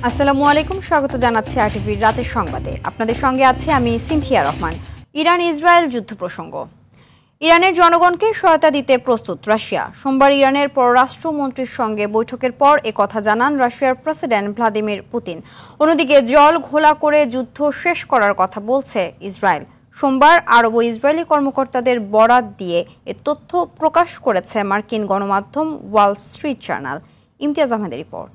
আসসালামু আলাইকুম, স্বাগত জানাচ্ছি আরটিভির রাতের সংবাদে। আপনাদের সঙ্গে আছে আমি সিনথিয়া রহমান। ইরান ইসরায়েল যুদ্ধ প্রসঙ্গ। ইরানের জনগণকে সহায়তা দিতে প্রস্তুত রাশিয়া। সোমবার ইরানের পররাষ্ট্রমন্ত্রীর সঙ্গে বৈঠকের পর একথা জানান রাশিয়ার প্রেসিডেন্ট ভ্লাদিমির পুতিন। অন্যদিকে জল ঘোলা করে যুদ্ধ শেষ করার কথা বলছে ইসরায়েল। সোমবার আরব ও ইসরায়েলি কর্মকর্তাদের বরাত দিয়ে এ তথ্য প্রকাশ করেছে মার্কিন গণমাধ্যম ওয়াল স্ট্রিট জার্নাল। ইমতিয়াজ আহমেদের রিপোর্ট।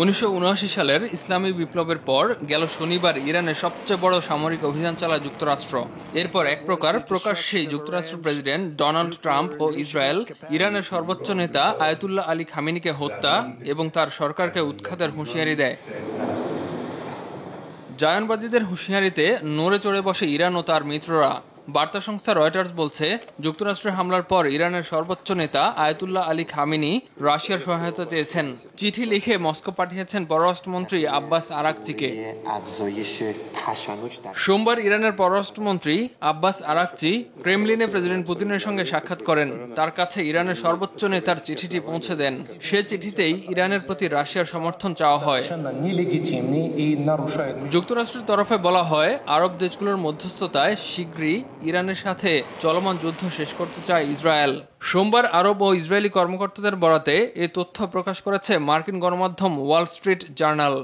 1979 সালের ইসলামী বিপ্লবের পর গেল শনিবার ইরানের সবচেয়ে বড় সামরিক অভিযান চালায় যুক্তরাষ্ট্র। এরপর এক প্রকার প্রকাশ্যেই যুক্তরাষ্ট্র প্রেসিডেন্ট ডোনাল্ড ট্রাম্প ও ইসরায়েল ইরানের সর্বোচ্চ নেতা আয়াতুল্লাহ আলী খামেনিকে হত্যা এবং তার সরকারকে উৎখাতের হুঁশিয়ারি দেয়। জায়নবাদীদের হুঁশিয়ারিতে নড়ে চড়ে বসে ইরান ও তার মিত্ররা। বার্তা সংস্থা রয়টার্স বলছে, যুক্তরাষ্ট্রের হামলার পর ইরানের সর্বোচ্চ নেতা আয়াতুল্লাহ আলী খামেনি রাশিয়ার সহায়তা চেয়েছেন। চিঠি লিখে মস্কো পাঠিয়েছেন পররাষ্ট্রমন্ত্রী আব্বাস আরাকচিকে। সোমবার ইরানের পররাষ্ট্রমন্ত্রী আব্বাস আরাকচি ক্রেমলিনে প্রেসিডেন্ট পুতিনের সঙ্গে সাক্ষাৎ করেন। তার কাছে ইরানের সর্বোচ্চ নেতার চিঠিটি পৌঁছে দেন। সে চিঠিতেই ইরানের প্রতি রাশিয়ার সমর্থন চাওয়া হয়। যুক্তরাষ্ট্রের তরফে বলা হয়, আরব দেশগুলোর মধ্যস্থতায় শীঘ্রই ইরানের সাথে চলমান যুদ্ধ শেষ করতে চায় ইসরায়েল। সোমবার আরব ও ইসরায়েলি কর্মকর্তাদের বরাতে এ তথ্য প্রকাশ করেছে মার্কিন গণমাধ্যম ওয়াল স্ট্রিট জার্নাল।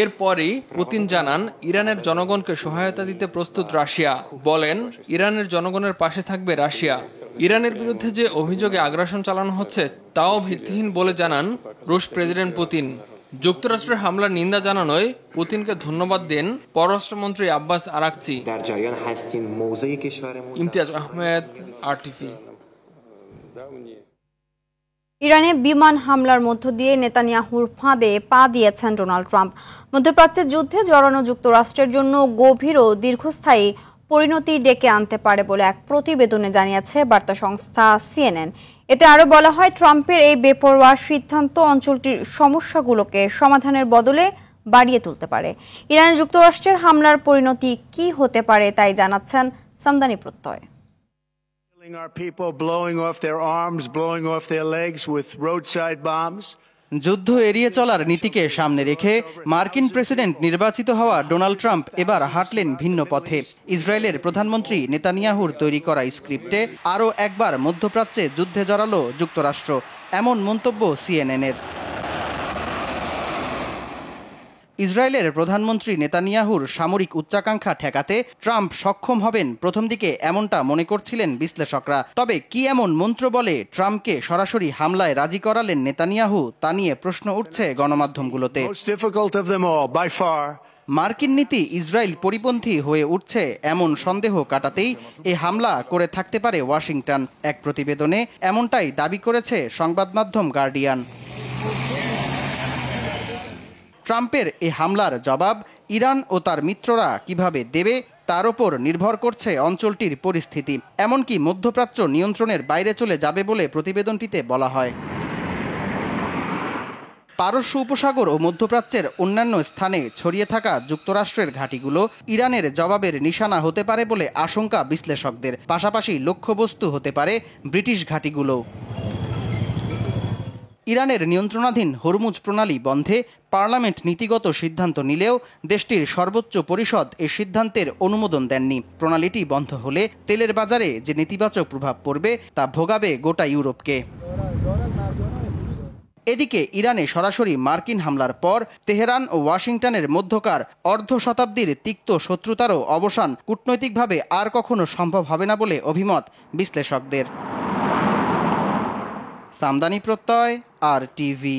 এরপরই পুতিন জানান, ইরানের জনগণকে সহায়তা দিতে প্রস্তুত রাশিয়া। বলেন, ইরানের জনগণের পাশে থাকবে রাশিয়া। ইরানের বিরুদ্ধে যে অভিযোগে আগ্রাসন চালানো হচ্ছে তাও ভিত্তিহীন বলে জানান রুশ প্রেসিডেন্ট পুতিন। যুক্তরাষ্ট্রের হামলার নিন্দা জানানোয় পুতিনকে ধন্যবাদ দেন পররাষ্ট্রমন্ত্রী Abbas Araghchi. Imtiaz Ahmed, RTV. ইরানে বিমান হামলার মধ্য দিয়ে নেতানিয়াহুর ফাঁদে পা দিয়েছেন ডোনাল্ড ট্রাম্প। মধ্যপ্রাচ্যের যুদ্ধে জড়ানো যুক্তরাষ্ট্রের জন্য গভীর ও দীর্ঘস্থায়ী পরিণতি ডেকে আনতে পারে বলে এক প্রতিবেদনে জানিয়েছে বার্তা সংস্থা সিএনএন। এতে আরও বলা হয়, ট্রাম্পের এই বেপরোয়া সিদ্ধান্ত অঞ্চলটির সমস্যাগুলোকে সমাধানের বদলে বাড়িয়ে তুলতে পারে। ইরানে যুক্তরাষ্ট্রের হামলার পরিণতি কি হতে পারে তাই জানাচ্ছেন সামদানি প্রত্যয়। যুদ্ধ এড়িয়ে চলার নীতিকে সামনে রেখে মার্কিন প্রেসিডেন্ট নির্বাচিত হওয়া ডোনাল্ড ট্রাম্প এবার হাঁটলেন ভিন্ন পথে। ইসরায়েলের প্রধানমন্ত্রী নেতানিয়াহুর তৈরি করা স্ক্রিপ্টে আরও একবার মধ্যপ্রাচ্যে যুদ্ধে জড়ালো যুক্তরাষ্ট্র, এমন মন্তব্য সিএনএনের। ইসরায়েলের প্রধানমন্ত্রী নেতানিয়াহুর সামরিক উচ্চাকাঙ্ক্ষা ঠেকাতে ট্রাম্প সক্ষম হবেন প্রথম দিকে এমনটা মনে করছিলেন বিশ্লেষকরা। তবে কি এমন মন্ত্র বলে ট্রাম্পকে সরাসরি হামলায় রাজি করালেন নেতানিয়াহু, তা নিয়ে প্রশ্ন উঠছে গণমাধ্যমগুলোতে। মার্কিন নীতি ইসরায়েল পরিপন্থী হয়ে উঠছে এমন সন্দেহ কাটাতেই এ হামলা করে থাকতে পারে ওয়াশিংটন। এক প্রতিবেদনে এমনটাই দাবি করেছে সংবাদ মাধ্যম গার্ডিয়ান। ট্রাম্পের এ হামলার জবাব ইরান ও তার মিত্ররা কিভাবে দেবে তার উপর নির্ভর করছে অঞ্চলটির পরিস্থিতি। এমনকি মধ্যপ্রাচ্য নিয়ন্ত্রণের বাইরে চলে যাবে বলে প্রতিবেদনটিতে বলা হয়। পারস্য উপসাগর ও মধ্যপ্রাচ্যের অন্যান্য স্থানে ছড়িয়ে থাকা যুক্তরাষ্ট্রের ঘাঁটিগুলো ইরানের জবাবের নিশানা হতে পারে বলে আশঙ্কা বিশ্লেষকদের। পাশাপাশি লক্ষ্যবস্তু হতে পারে ব্রিটিশ ঘাঁটিগুলো। ইরানের নিয়ন্ত্রণাধীন হরমুজ প্রণালী বন্ধে পার্লামেন্ট নীতিগত সিদ্ধান্ত নিলেও দেশটির সর্বোচ্চ পরিষদ এ সিদ্ধান্তের অনুমোদন দেননি। প্রণালীটি বন্ধ হলে তেলের বাজারে যে নেতিবাচক প্রভাব পড়বে তা ভোগাবে গোটা ইউরোপকে। এদিকে ইরানে সরাসরি মার্কিন হামলার পর তেহরান ও ওয়াশিংটনের মধ্যকার অর্ধ শতাব্দীর তিক্ত শত্রুতারও অবসান কূটনৈতিকভাবে আর কখনো সম্ভব হবে না বলে অভিমত বিশ্লেষকদের। সামদানি প্রত্যয়, আরটিভি।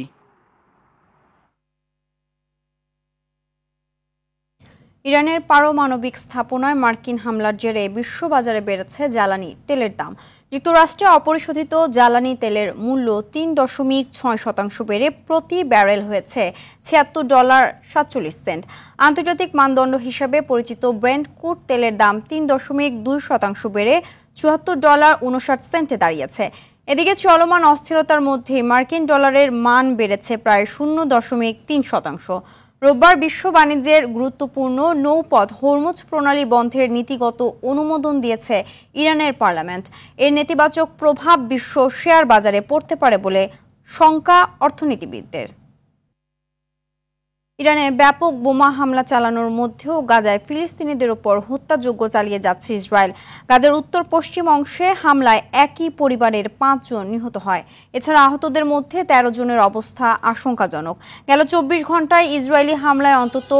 ইরানের পারমাণবিক স্থাপনায় মার্কিন হামলার জেরে বিশ্ববাজারে বেড়েছে জ্বালানি তেলের দাম। যুক্তরাষ্ট্রে অপরিশোধিত জ্বালানি তেলের মূল্য ৩.৬% বেড়ে প্রতি ব্যারেল হয়েছে $৭৬.৪৭। আন্তর্জাতিক মানদণ্ড হিসাবে পরিচিত ব্রেন্ট ক্রুড তেলের দাম ৩.২% বেড়ে $৭৪.৫৯ দাঁড়িয়েছে। এদিকে চলমান অস্থিরতার মধ্যে মার্কিন ডলারের মান বেড়েছে প্রায় 0.৩%। রোববার বিশ্ব বাণিজ্যের গুরুত্বপূর্ণ নৌপথ হরমুজ প্রণালী বন্ধের নীতিগত অনুমোদন দিয়েছে ইরানের পার্লামেন্ট। এর নেতিবাচক প্রভাব বিশ্ব শেয়ার বাজারে পড়তে পারে বলে শঙ্কা অর্থনীতিবিদদের। ইরানে ব্যাপক বোমা হামলা চালানোর মধ্যেও গাজায় ফিলিস্তিনিদের ওপর হত্যাযজ্ঞ চালিয়ে যাচ্ছে ইসরায়েল। গাজার উত্তর পশ্চিম অংশে হামলায় একই পরিবারের 5 জন নিহত হয়। এছাড়া আহতদের মধ্যে 13 জনের অবস্থা আশঙ্কাজনক। গেল 24 ঘন্টায় ইসরায়েলি হামলায় অন্তত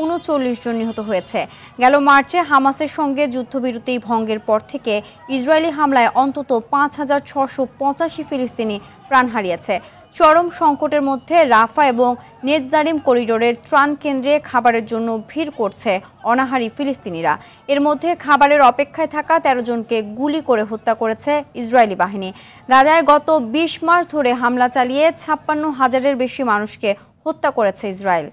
39 জন নিহত হয়েছে। গেল মার্চে হামাসের সঙ্গে যুদ্ধবিরতি ভঙ্গের পর থেকে ইসরায়েলি হামলায় অন্তত 5,685 ফিলিস্তিনি প্রাণ হারিয়েছে। চরম সংকটের মধ্যে রাফা এবং নেতজারিম করিডোরের ত্রাণ কেন্দ্রে খাবারের জন্য ভিড় করছে অনাহারী ফিলিস্তিনিরা। এর মধ্যে খাবারের অপেক্ষায় থাকা 13 জনকে গুলি করে হত্যা করেছে ইসরায়েলি বাহিনী। গাজায় গত 20 মাস ধরে হামলা চালিয়ে 56,000-এর বেশি মানুষকে হত্যা করেছে ইসরায়েল।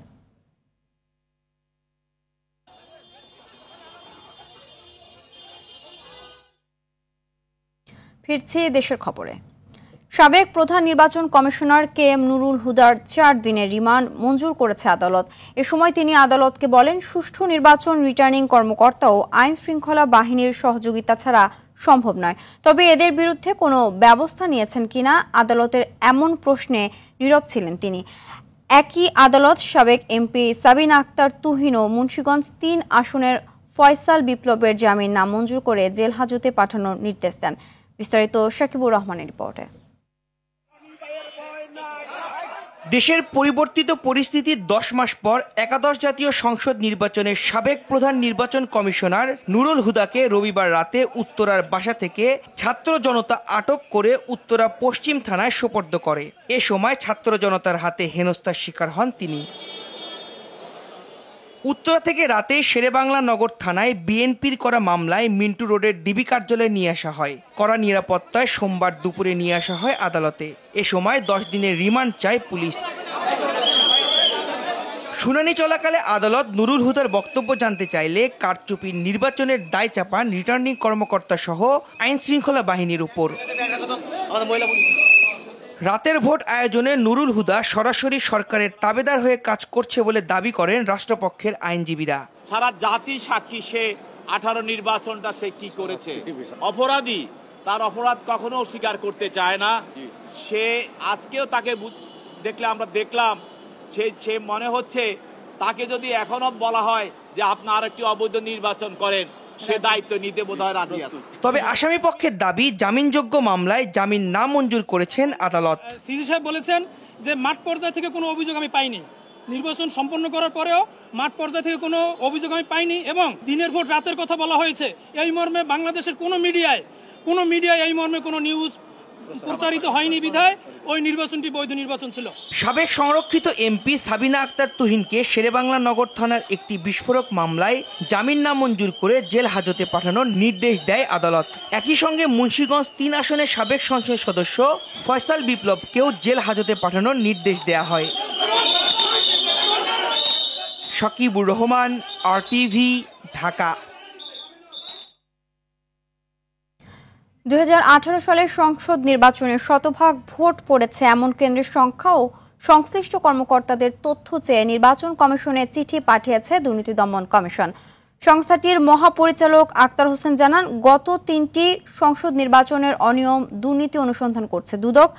ফিরছি দেশের খবরে। সাবেক প্রধান নির্বাচন কমিশনার KM নুরুল হুদার 4 দিনের রিমান্ড মঞ্জুর করেছে আদালত। এ সময় তিনি আদালতকে বলেন, সুষ্ঠু নির্বাচন রিটার্নিং কর্মকর্তা ও আইন শৃঙ্খলা বাহিনীর সহযোগিতা ছাড়া সম্ভব নয়। তবে এদের বিরুদ্ধে কোনো ব্যবস্থা নিয়েছেন কিনা আদালতের এমন প্রশ্নে নীরব ছিলেন তিনি। একই আদালত সাবেক এমপি সাবিনা আক্তার তুহিন ও মুন্সিগঞ্জ 3 আসনের ফয়সাল বিপ্লবের জামিন নামঞ্জুর করে জেল হাজতে পাঠানোর নির্দেশ দেন। বিস্তারিত শাকিবুর রহমানের রিপোর্টে। দেশের পরিবর্তিত পরিস্থিতির 10 মাস পর একাদশ জাতীয় সংসদ নির্বাচনের সাবেক প্রধান নির্বাচন কমিশনার নুরুল হুদাকে রবিবার রাতে উত্তরার বাসা থেকে ছাত্র জনতা আটক করে উত্তরা পশ্চিম থানায় সোপর্দ করে। এ সময় ছাত্র জনতার হাতে হেনস্থার শিকার হন তিনি। উত্তরা থেকে রাতে শেরেবাংলা নগর থানায় বিএনপির করা মামলায় মিন্টু রোডের ডিবি কার্যালয়ে নিয়ে আসা হয়। কড়া নিরাপত্তায় সোমবার দুপুরে নিয়ে আসা হয় আদালতে। এ সময় 10 দিনের রিমান্ড চায় পুলিশ। শুনানি চলাকালে আদালত নুরুল হুদার বক্তব্য জানতে চাইলে কারচুপির নির্বাচনের দায় চাপান রিটার্নিং কর্মকর্তা সহ আইন শৃঙ্খলা বাহিনীর উপর। রাতের ভোট আয়োজনে নুরুল হুদা সরাসরি সরকারের তাবেদার হয়ে কাজ করছে বলে দাবি করেন রাষ্ট্রপক্ষের আইনজীবীরা। সারা জাতি সাক্ষী, সে 18 নির্বাচনটা সে কি করেছে। অপরাধী তার অপরাধ কখনো স্বীকার করতে চায় না। সে আজকেও তাকে দেখলে আমরা দেখলাম সে মনে হচ্ছে তাকে যদি এখনো বলা হয় যে আপনি আরেকটি অবৈধ নির্বাচন করেন, সে দায়িত্ব নিতে বোধহয় রাজি আছে। তবে আসামি পক্ষের দাবি জামিনযোগ্য মামলায় জামিন না মঞ্জুর করেছেন আদালত। সিজি সাহেব বলেছেন যে মাঠ পর্যায় থেকে কোনো অভিযোগ আমি পাইনি, নির্বাচন সম্পন্ন করার পরেও মাঠ পর্যায় থেকে কোনো অভিযোগ আমি পাইনি এবং দিনের ভোট রাতের কথা বলা হয়েছে। এই মর্মে বাংলাদেশের কোনো মিডিয়ায় এই মর্মে কোনো নিউজ প্রচারিত হয়নি বিধায় ওই নির্বাচনটি বৈধ নির্বাচন ছিল। সাবেক সংরক্ষিত এমপি সাবিনা আক্তার তুহিনকে শেরেবাংলা নগর থানার একটি বিস্ফোরক মামলায় জামিন নামঞ্জুর করে জেল হাজতে পাঠানোর নির্দেশ দেয় আদালত। একই সঙ্গে মুন্সিগঞ্জ 3 আসনের সাবেক সংসদ সদস্য ফয়সাল বিপ্লবকেও জেল হাজতে পাঠানোর নির্দেশ দেয়া হয়। শাকিবুর রহমান, RTV, ঢাকা। 2018 সালের সংসদ নির্বাচনে শতভাগ ভোট পড়েছে এমন কেন্দ্রের সংখ্যা ও সংশ্লিষ্ট কর্মকর্তাদের তথ্য চেয়ে নির্বাচন কমিশনে চিঠি পাঠিয়েছে দুর্নীতি দমন কমিশন। সংস্থাটির মহাপরিচালক আক্তার হোসেন জানান, গত 3টি সংসদ নির্বাচনের অনিয়ম দুর্নীতি অনুসন্ধান করছে দুদক।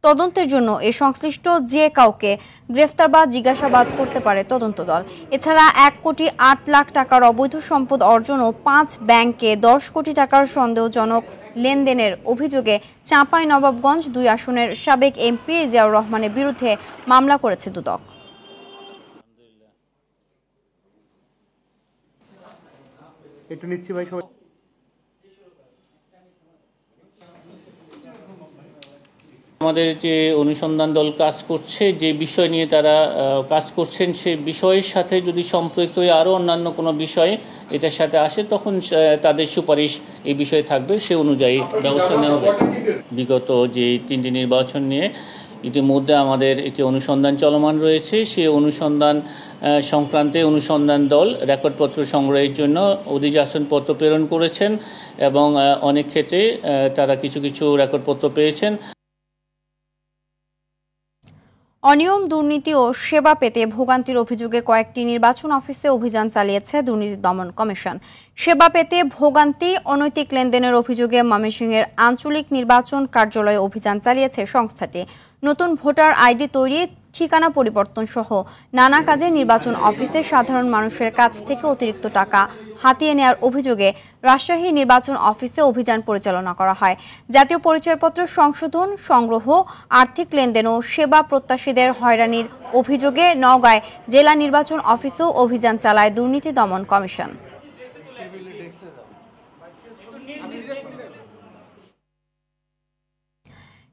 তদন্তের জন্য এ সংশ্লিষ্ট যে কাউকে গ্রেফতার বা জিজ্ঞাসাবাদ করতে পারে তদন্ত দল। এছাড়া 1 কোটি 8 লাখ টাকার অবৈধ সম্পদ অর্জন ও 5 ব্যাংকে 10 কোটি টাকার সন্দেহজনক লেনদেনের অভিযোগে চাঁপাইনবাবগঞ্জ 2 আসনের সাবেক এমপি জিয়াউর রহমানের বিরুদ্ধে মামলা করেছে দুদক। আমাদের যে অনুসন্ধান দল কাজ করছে, যে বিষয় নিয়ে তারা কাজ করছেন, সেই বিষয়ের সাথে যদি সম্পৃক্ত হয়ে আরও অন্যান্য কোনো বিষয় এটার সাথে আসে, তখন তাদের সুপারিশ এই বিষয়ে থাকবে, সে অনুযায়ী ব্যবস্থা নেওয়া হবে। বিগত যে 3টি নির্বাচন নিয়ে ইতিমধ্যে আমাদের একটি অনুসন্ধান চলমান রয়েছে। সেই অনুসন্ধান সংক্রান্তে অনুসন্ধান দল রেকর্ডপত্র সংগ্রহের জন্য অধিযাচনপত্র প্রেরণ করেছেন এবং অনেক ক্ষেত্রে তারা কিছু রেকর্ডপত্র পেয়েছেন। অনিয়ম, দুর্নীতি ও সেবা পেতে ভোগান্তির অভিযোগে কয়েকটি নির্বাচন অফিসে অভিযান চালিয়েছে দুর্নীতি দমন কমিশন। সেবা পেতে ভোগান্তি, অনৈতিক লেনদেনের অভিযোগে ময়মনসিংহের আঞ্চলিক নির্বাচন কার্যালয়ে অভিযান চালিয়েছে সংস্থাটি। নতুন ভোটার আইডি তৈরি, ঠিকানা পরিবর্তন সহ নানা কাজে নির্বাচন অফিসে সাধারণ মানুষের কাছ থেকে অতিরিক্ত টাকা হাতিয়ে নেওয়ার অভিযোগে রাজশাহী নির্বাচন অফিসে অভিযান পরিচালনা করা হয়। জাতীয় পরিচয়পত্র সংশোধন, সংগ্রহ, আর্থিক লেনদেন ও সেবা প্রত্যাশীদের হয়রানির অভিযোগে নওগাঁয় জেলা নির্বাচন অফিসেও অভিযান চালায় দুর্নীতি দমন কমিশন।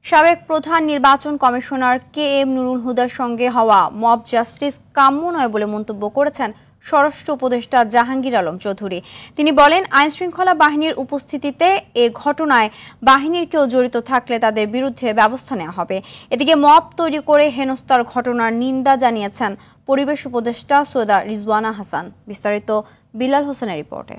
সাবেক প্রধান নির্বাচন কমিশনার KM নুরুল হুদার সঙ্গে হওয়া মব জাস্টিস কাম্য নয় বলে মন্তব্য করেছেন স্বরাষ্ট্র উপদেষ্টা জাহাঙ্গীর আলম চৌধুরী। তিনি বলেন, আইনশৃঙ্খলা বাহিনীর উপস্থিতিতে এ ঘটনায় বাহিনীর কেউ জড়িত থাকলে তাদের বিরুদ্ধে ব্যবস্থা নেওয়া হবে। এদিকে মব তৈরি করে হেনস্থার ঘটনার নিন্দা জানিয়েছেন পরিবেশ উপদেষ্টা সৈয়দা রিজওয়ানা হাসান। বিস্তারিত বিলাল হোসেনের রিপোর্টে।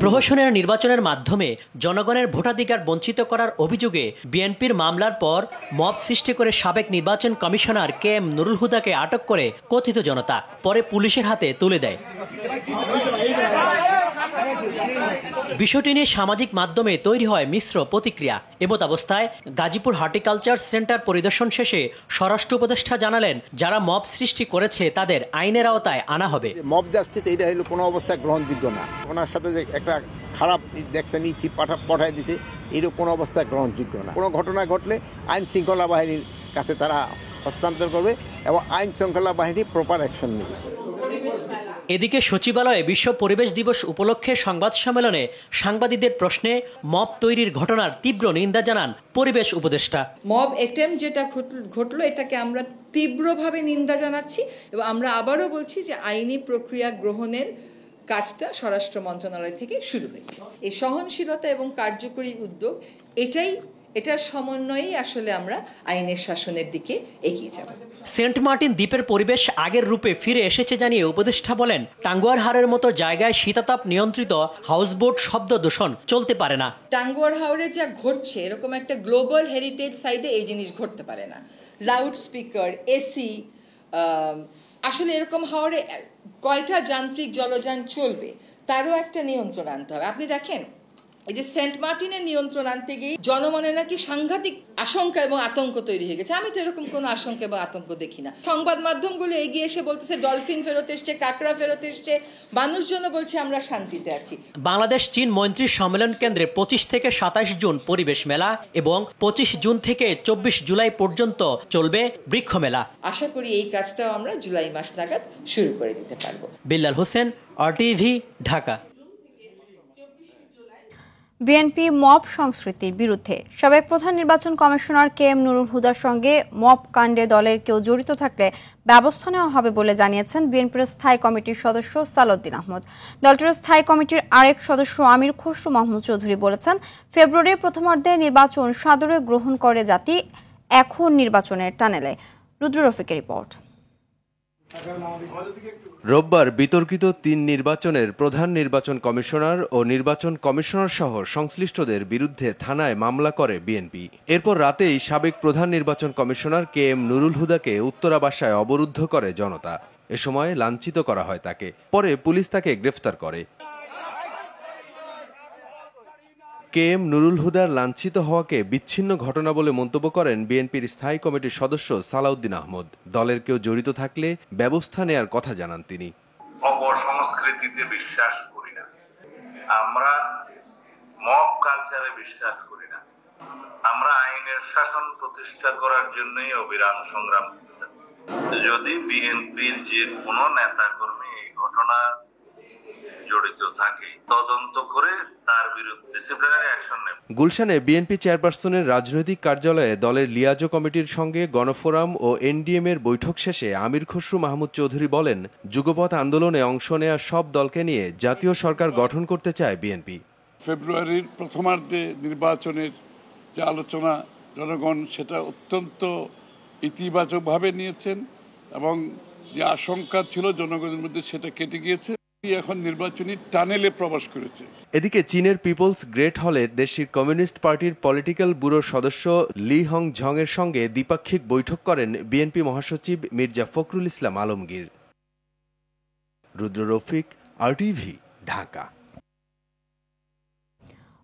প্রহসনের নির্বাচনের মাধ্যমে জনগণের ভোটাধিকার বঞ্চিত করার অভিযোগে বিএনপির মামলার পর মব সৃষ্টি করে সাবেক নির্বাচন কমিশনার KM নুরুল হুদাকে আটক করে কথিত জনতা পরে পুলিশের হাতে তুলে দেয়। বিষয়টি নিয়ে সামাজিক মাধ্যমে তৈরি হয় মিশ্র প্রতিক্রিয়া। এমত অবস্থায় গাজীপুর হর্টিকালচার সেন্টার পরিদর্শন শেষে স্বরাষ্ট্র উপদেষ্টা জানালেন, যারা মব সৃষ্টি করেছে তাদের আইনের আওতায় আনা হবে। মব জাস্টিস এটা হলো কোনো অবস্থায় গ্রহণযোগ্য না। ওনার সাথে যে একটা খারাপ দেখছেন ইচ্ছি পাঠায় দিছে, এটা কোনো অবস্থায় গ্রহণযোগ্য না। কোনো ঘটনা ঘটলে আইন শৃঙ্খলা বাহিনীর কাছে তারা হস্তান্তর করবে এবং আইন শৃঙ্খলা বাহিনী প্রপার অ্যাকশন নেবে। এদিকে সচিবালয়ে বিশ্ব পরিবেশ দিবস উপলক্ষে সংবাদ সম্মেলনে সাংবাদিকদের প্রশ্নে মব তৈরির ঘটনার তীব্র নিন্দা জানান পরিবেশ উপদেষ্টা। মব অ্যাটেম্প যেটা ঘটলো এটাকে আমরা তীব্রভাবে নিন্দা জানাচ্ছি এবং আমরা আবারও বলছি যে আইনি প্রক্রিয়া গ্রহণের কাজটা স্বরাষ্ট্র মন্ত্রণালয় থেকে শুরু হয়েছে। এই সহনশীলতা এবং কার্যকরী উদ্যোগ এটার সমন্বয়েই আসলে আমরা আইনের শাসনের দিকে এগিয়ে যাব। সেন্ট মার্টিন দ্বীপের পরিবেশ আগের রূপে ফিরে এসেছে জানিয়ে উপদেষ্টা বলেন, টাঙ্গুয়ার হাওরের মতো জায়গায় শীতাতাপ নিয়ন্ত্রিত হাউসবোট শব্দ দূষণ চলতে পারে না। টাঙ্গুয়ার হাওরে যা ঘটছে এরকম একটা গ্লোবাল হেরিটেজ সাইটে এই জিনিস ঘটতে পারে না। লাউড স্পিকার, এসি, আসলে এরকম হাওরে কয়টা যান্ত্রিক জলযান চলবে তারও একটা নিয়ন্ত্রণ আনতে হবে। আপনি দেখেন, এই যে সেন্ট মার্টিনের নিয়ন্ত্রণ আনতে গিয়ে জনমনে নাকি সাংঘাতিক আশঙ্কা এবং আতঙ্ক তৈরি হয়ে গেছে। আমি তো এরকম কোনো আশঙ্কা বা আতঙ্ক দেখি না। সংবাদ মাধ্যমগুলো এগিয়ে এসে বলতেছে ডলফিন ফেরত এসছে, কাঁকড়া ফেরত এসছে, মানুষজন বলছে আমরা শান্তিতে আছি। বাংলাদেশ চীন মৈত্রী সম্মেলন কেন্দ্রে 25 থেকে 27 জুন পরিবেশ মেলা এবং 25 জুন থেকে 24 জুলাই পর্যন্ত চলবে বৃক্ষ মেলা। আশা করি এই কাজটাও আমরা জুলাই মাস নাগাদ শুরু করে দিতে পারবো। Billal Hossain, RTV, Dhaka. BNP mob সংস্কৃতির বিরুদ্ধে সাবেক প্রধান নির্বাচন কমিশনার KM নুরুল হুদার সঙ্গে মব কাণ্ডে দলের কেউ জড়িত থাকলে ব্যবস্থা নেওয়া হবে বলে জানিয়েছেন বিএনপির স্থায়ী কমিটির সদস্য সালাউদ্দিন আহমদ। দলটির স্থায়ী কমিটির আরেক সদস্য আমির খসরু মাহমুদ চৌধুরী বলেছেন, ফেব্রুয়ারির প্রথমার্ধে নির্বাচন সাদরে গ্রহণ করে জাতি, এখন নির্বাচনের টানেলে। রুদ্র রফিকের রিপোর্ট। রোববার বিতর্কিত 3 নির্বাচনের প্রধান নির্বাচন কমিশনার ও নির্বাচন কমিশনার সহ সংশ্লিষ্টদের বিরুদ্ধে থানায় মামলা করে বিএনপি। এরপর রাতেই সাবেক প্রধান নির্বাচন কমিশনার KM নুরুল হুদাকে উত্তরা বাসায় অবরুদ্ধ করে জনতা। এ সময় লাঞ্ছিত করা হয় তাকে। পরে পুলিশ তাকে গ্রেফতার করে। KM নুরুল হুদার লাঞ্ছিত হওয়াকে বিচ্ছিন্ন ঘটনা বলে মন্তব্য করেন বিএনপির স্থায়ী কমিটির সদস্য সালাউদ্দিন আহমদ। দলের কেউ জড়িত থাকলে ব্যবস্থা নেয়ার কথা জানান তিনি। অপসংস্কৃতিতে বিশ্বাস করি না, আমরা মব কালচারে বিশ্বাস করি না, আমরা আইনের শাসন প্রতিষ্ঠা করার জন্যই অবিরাম সংগ্রাম করছি। যদি বিএনপির যে কোনো নেতা কর্মী এই ঘটনা জড়িত থাকে, তদন্ত করে তার বিরুদ্ধে ডিসিপ্লিনারি অ্যাকশন নেবে। গুলশানে বিএনপি চেয়ারপারসনের রাজনৈতিক কার্যালয়ে দলের লিয়াজো কমিটির সঙ্গে গণফোরাম ও NDM এর বৈঠক শেষে আমির খসরু মাহমুদ চৌধুরী বলেন, যুগপৎ আন্দোলনে অংশ নেয়া সব দলকে নিয়ে জাতীয় সরকার গঠন করতে চায় বিএনপি। ফেব্রুয়ারির প্রথমার্ধে নির্বাচনের যে আলোচনা জনগণ সেটা অত্যন্ত ইতিবাচকভাবে নিয়েছেন এবং যে আশঙ্কা ছিল জনগণের মধ্যে সেটা কেটে গিয়েছে। এখন নির্বাচনী টানেলে প্রবেশ করেছে। এদিকে চীনের পিপলস গ্রেট হলে দেশটির কমিউনিস্ট পার্টির পলিটিক্যাল ব্যুরোর সদস্য লি হং ঝং এর সঙ্গে দ্বিপাক্ষিক বৈঠক করেন বিএনপি মহাসচিব মির্জা ফখরুল ইসলাম আলমগীর। রুদ্র রফিক, RTV, ঢাকা।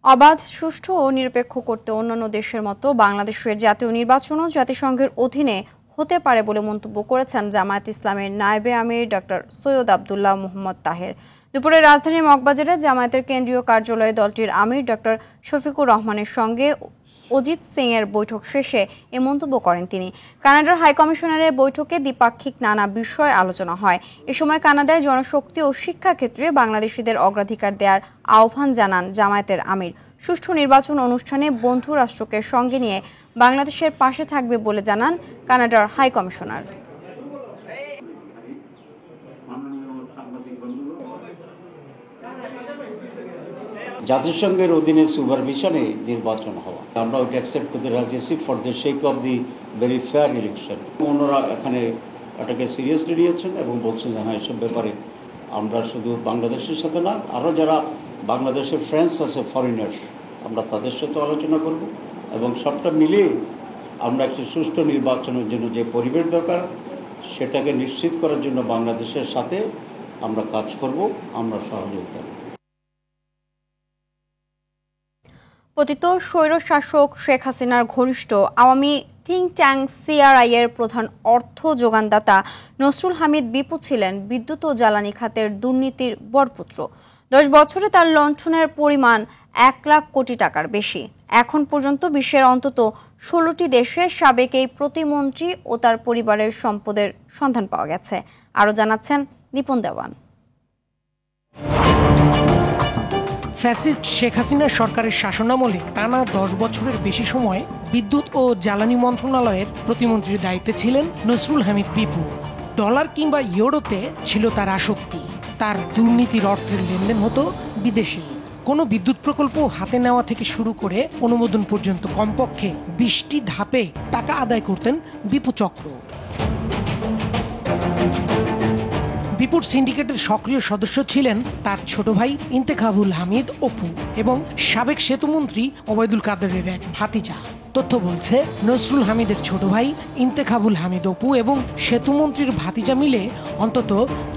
অবাধ, সুষ্ঠু ও নিরপেক্ষ করতে অন্যান্য দেশের মতো বাংলাদেশের জাতীয় নির্বাচনও জাতিসংঘের অধীনে হতে পারে বলে মন্তব্য করেছেন জামায়াত ইসলামের নায়েবে আমির ডক্টর সৈয়দ আব্দুল্লাহ মোহাম্মদ তাহের। দুপুরে রাজধানীর মগবাজারে জামায়াতের কেন্দ্রীয় কার্যালয়ে দলটির আমির ডক্টর শফিকুর রহমানের সঙ্গে অজিত সিং এর বৈঠক শেষে এ মন্তব্য করেন তিনি। কানাডার হাইকমিশনারের বৈঠকে দ্বিপাক্ষিক নানা বিষয় আলোচনা হয়। এ সময় কানাডায় জনশক্তি ও শিক্ষা ক্ষেত্রে বাংলাদেশিদের অগ্রাধিকার দেওয়ার আহ্বান জানান জামায়াতের আমির। সুষ্ঠু নির্বাচন অনুষ্ঠানে বন্ধু রাষ্ট্রকে সঙ্গে নিয়ে বাংলাদেশের পাশে থাকবে বলে জানান কানাডার হাইকমিশনার। জাতিসংঘের অধীনে সুপারভিশনে নির্বাচন হওয়া, আমরা ওইটা অ্যাকসেপ্ট করতে রাজি আছি for the sake of the very fair election. ওনারা এখানে এটাকে সিরিয়াসলি নিয়েছেন এবং বলছেন যে হ্যাঁ, এসব ব্যাপারে আমরা শুধু বাংলাদেশের সাথে না, আরও যারা বাংলাদেশের ফ্রেন্ডস আছে ফরেনার, আমরা তাদের সাথে আলোচনা করব এবং সবটা মিলিয়ে আমরা একটি সুষ্ঠু নির্বাচনের জন্য যে পরিবেশ দরকার সেটাকে নিশ্চিত করার জন্য বাংলাদেশের সাথে আমরা কাজ করব, আমরা সহযোগিতা করব। পতিত স্বৈরশাসক শেখ হাসিনার ঘনিষ্ঠ আওয়ামী থিঙ্ক ট্যাঙ্ক সিআরআই এর প্রধান অর্থ যোগানদাতা নসরুল হামিদ বিপু ছিলেন বিদ্যুৎ ও জ্বালানি খাতের দুর্নীতির বরপুত্র। 10 বছরে তার লণ্ঠনের পরিমাণ 1 লাখ কোটি টাকার বেশি। এখন পর্যন্ত বিশ্বের অন্তত 16টি দেশে সাবেক এই প্রতিমন্ত্রী ও তার পরিবারের সম্পদের সন্ধান পাওয়া গেছে। আরও জানাচ্ছেন নিপুণ দেওয়ান। ফ্যাসিস্ট শেখ হাসিনা সরকারের শাসনামলে টানা 10 বছরের বেশি সময় বিদ্যুৎ ও জ্বালানি মন্ত্রণালয়ের প্রতিমন্ত্রীর দায়িত্বে ছিলেন নসরুল হামিদ বিপু। ডলার কিংবা ইউরোতে ছিল তার আসক্তি। তার দুর্নীতির অর্থের লেনদেন হতো বিদেশে। কোনো বিদ্যুৎ প্রকল্প হাতে নেওয়া থেকে শুরু করে অনুমোদন পর্যন্ত কমপক্ষে 20টি ধাপে টাকা আদায় করতেন বিপু চক্র। বিপুর সিন্ডিকেটের সক্রিয় সদস্য ছিলেন তার ছোট ভাই ইন্তেখাবুল হামিদ অপু এবং সাবেক সেতুমন্ত্রী ওবায়দুল কাদেরের এক ভাতিজা। তথ্য বলছে নসরুল হামিদের ছোট ভাই ইন্তেখাবুল হামিদ অপু এবং সেতুমন্ত্রীর ভাতিজা মিলে অন্তত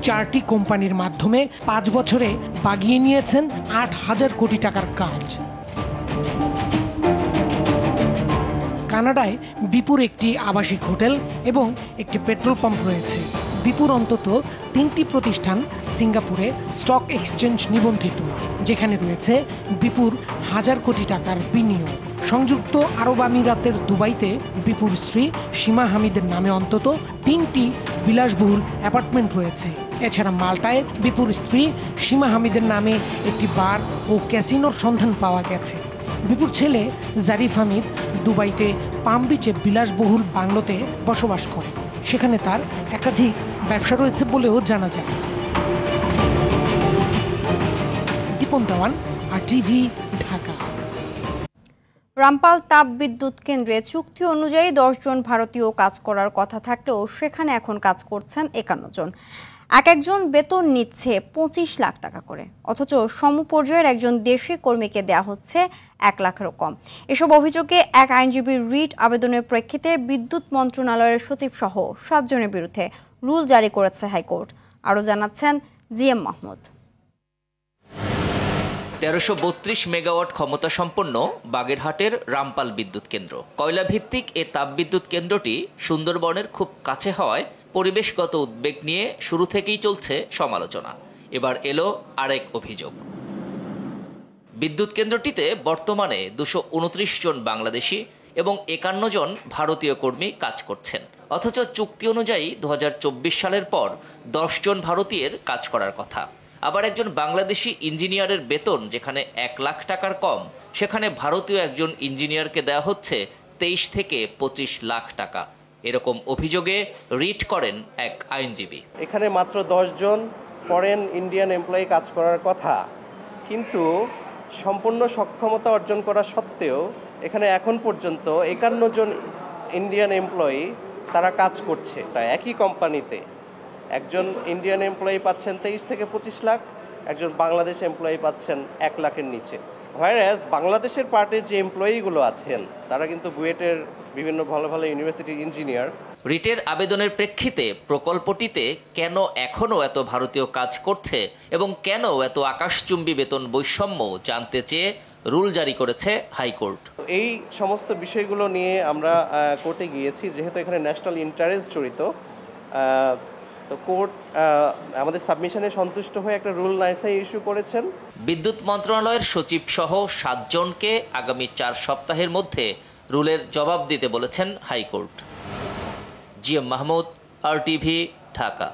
4টি কোম্পানির মাধ্যমে 5 বছরে বাগিয়ে নিয়েছেন 8,000 কোটি টাকার কাজ। কানাডায় বিপুর একটি আবাসিক হোটেল এবং একটি পেট্রোল পাম্প রয়েছে। বিপুর অন্তত 3টি প্রতিষ্ঠান সিঙ্গাপুরে স্টক এক্সচেঞ্জ নিবন্ধিত, যেখানে রয়েছে বিপুর 1000 কোটি টাকার বিনিয়োগ। সংযুক্ত আরব আমিরাতের দুবাইতে বিপুর স্ত্রী সীমা হামিদের নামে অন্তত 3টি বিলাসবহুল অ্যাপার্টমেন্ট রয়েছে। এছাড়া মাল্টায় বিপুর স্ত্রী সীমা হামিদের নামে একটি বার ও ক্যাসিনোর সন্ধান পাওয়া গেছে। বিপুর ছেলে জারিফ হামিদ দুবাইতে পাম বিচে বিলাসবহুল বাংলোতে বসবাস করে। সেখানে তার একাধিক ব্যবসা রয়েছে বলেও জানা যায়। দীপন দেওয়ান, RTV, ঢাকা। রামপাল তাপ বিদ্যুৎ কেন্দ্রে চুক্তি অনুযায়ী 10 জন ভারতীয় কাজ করার কথা থাকলেও সেখানে এখন কাজ করছেন 51 জন। একজন বেতন নিচ্ছে 25 লাখ টাকা করে, অথচ সমপর্যায়ের একজন দেশি কর্মীকে দেয়া হচ্ছে 1 লাখেরও কম। এসব অভিযোগে এক আইনজীবীর রিট আবেদনের প্রেক্ষিতে বিদ্যুৎ মন্ত্রণালয়ের সচিব সহ 7 জনের বিরুদ্ধে রুল জারি করেছে হাইকোর্ট। আরও জানাচ্ছেন জিএম মাহমুদ। 1332 মেগাওয়াট ক্ষমতা সম্পন্ন বাগেরহাটের রামপাল বিদ্যুৎ কেন্দ্র। কয়লা ভিত্তিক এ তাপবিদ্যুৎ কেন্দ্রটি সুন্দরবনের খুব কাছে হওয়ায় পরিবেশগত উদ্বেগ নিয়ে শুরু থেকেই চলছে সমালোচনা। এবার এলো আরেক অভিযোগ। বিদ্যুৎ কেন্দ্রটিতে বর্তমানে 229 জন বাংলাদেশি এবং 51 জন ভারতীয় কর্মী কাজ করছেন, অথচ চুক্তি অনুযায়ী 2024 সালের পর 10 জন ভারতীয়ের কাজ করার কথা। আবার একজন বাংলাদেশি ইঞ্জিনিয়ারের বেতন যেখানে 1 লাখ টাকার কম, সেখানে ভারতীয় একজন ইঞ্জিনিয়ারকে দেওয়া হচ্ছে 23 থেকে 25 লাখ টাকা। এরকম অভিযোগে রিট করেন এক আইনজীবী। এখানে মাত্র 10 জন ফরেন ইন্ডিয়ান এমপ্লয়ি কাজ করার কথা, কিন্তু সম্পূর্ণ সক্ষমতা অর্জন করা সত্ত্বেও এখানে এখন পর্যন্ত 51 জন ইন্ডিয়ান এমপ্লয়ি তারা কাজ করছে। তাই একই কোম্পানিতে একজন ইন্ডিয়ান এমপ্লয়ি পাচ্ছেন 23 থেকে 25 লাখ, একজন বাংলাদেশ এমপ্লয়ি পাচ্ছেন 1 লাখের নিচে। হোয়ারএজ বাংলাদেশের পার্টে যে এমপ্লয়িগুলো আছেন তারা কিন্তু বুয়েটের বিভিন্ন ভালো ভালো ইউনিভার্সিটির ইঞ্জিনিয়ার। রিটের আবেদনের প্রেক্ষিতে প্রকল্পটিতে কেন এখনও এত ভারতীয় কাজ করছে এবং কেন এত আকাশচুম্বী বেতন বৈষম্য জানতে চেয়ে রুল জারি করেছে হাইকোর্ট। এই সমস্ত বিষয়গুলো নিয়ে আমরা কোর্টে গিয়েছি, যেহেতু এখানে ন্যাশনাল ইন্টারেস্ট জড়িত। তো কোর্ট আমাদের সাবমিশনে সন্তুষ্ট হয়ে একটা রুল নাইসে ইস্যু করেছেন। বিদ্যুৎ মন্ত্রণালয়ের সচিব সহ 7 জনকে আগামী 4 সপ্তাহের মধ্যে রুলের জবাব দিতে বলেছেন high court. GM Mahmud, RTV, Dhaka.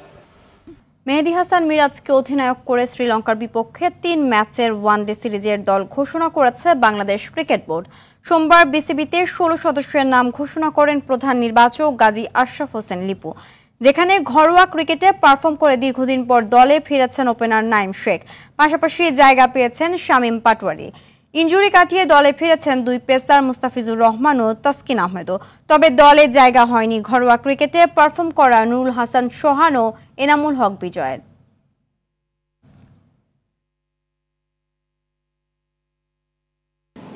Mehedi Hasan মিরাজকে অধিনায়ক করে শ্রীলঙ্কার বিপক্ষে 3 ম্যাচের ওয়ানডে সিরিজের দল ঘোষণা করেছে বাংলাদেশ ক্রিকেট বোর্ড। সোমবার বিসিবিতে 16 সদস্যের নাম ঘোষণা করেন প্রধান নির্বাচক গাজী আশরাফ হোসেন লিপু, যেখানে ঘরোয়া ক্রিকেটে পারফর্ম করে দীর্ঘদিন পর দলে ফিরেছেন ওপেনার নাইম শেখ। পাশাপাশি জায়গা পেয়েছেন শামীম পাটোয়ারি। ইনজুরি কাটিয়ে দলে ফিরেছেন 2 পেসার মুস্তাফিজুর রহমান ও তাসকিন আহমেদও। তবে দলে জায়গা হয়নি ঘরোয়া ক্রিকেটে পারফর্ম করা নুরুল হাসান সোহান ও এনামুল হক বিজয়ের।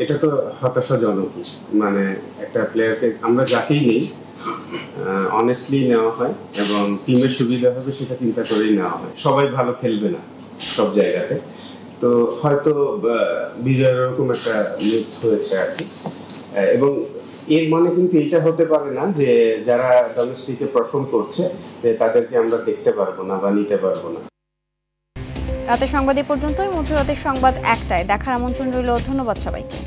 এটা তো হতাশাজনক, মানে একটা প্লেয়ারকে আমরা যাকেই নেই অনেস্টলি নেওয়া হয় এবং টিমের সুবিধা হবে সেটা চিন্তা করেই নেওয়া হয়। সবাই ভালো খেলবে না সব জায়গাতে, তো হয়তো বিজয়ের এরকম একটা মিস হয়েছে আর কি। এবং এর মানে কিন্তু এটা হতে পারে না যে যারা ডোমেস্টিকে পারফর্ম করছে যে তাদেরকে আমরা দেখতে পারবো না বা নিতে পারবো না। রাতের সংবাদ এ পর্যন্তই। মধ্যরাতের সংবাদ 1টায় দেখার আমন্ত্রণ রইল। ধন্যবাদ সবাইকে।